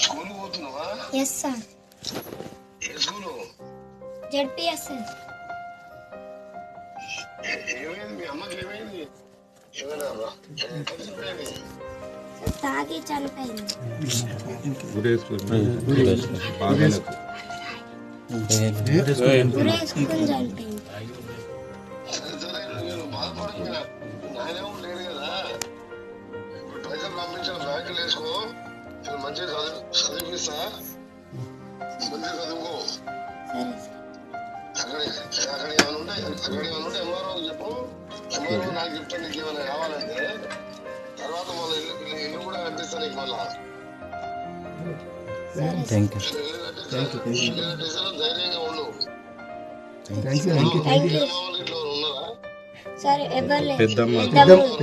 School పోతున్నావా? Yes sir. ఏ school? ZPS sir. ఏమైంది మీ అమ్మకి? ఏమైంది? ఏమైనా తాగి చనిపోయింది. ఉరేసుకుని చనిపోయింది. బాధపడకు, నాయనేమో లేడు కదా. పైసలు పంపించిన బ్యాంకులు వేసుకో, మంచిగా చదివిస్తా, మంచిగా చదువుకో. అక్కడ ఏమైనా ఉంటే ఎంఆర్ఓ చెప్పు. ఎంఆర్ఓ నాకు చెప్తాను నీకు ఏమైనా కావాలంటే. తర్వాత మళ్ళీ ఇల్లు కూడా కట్టిస్తా నీకు. మళ్ళా ధైర్యంగా ఉండు. సరే ఎవరు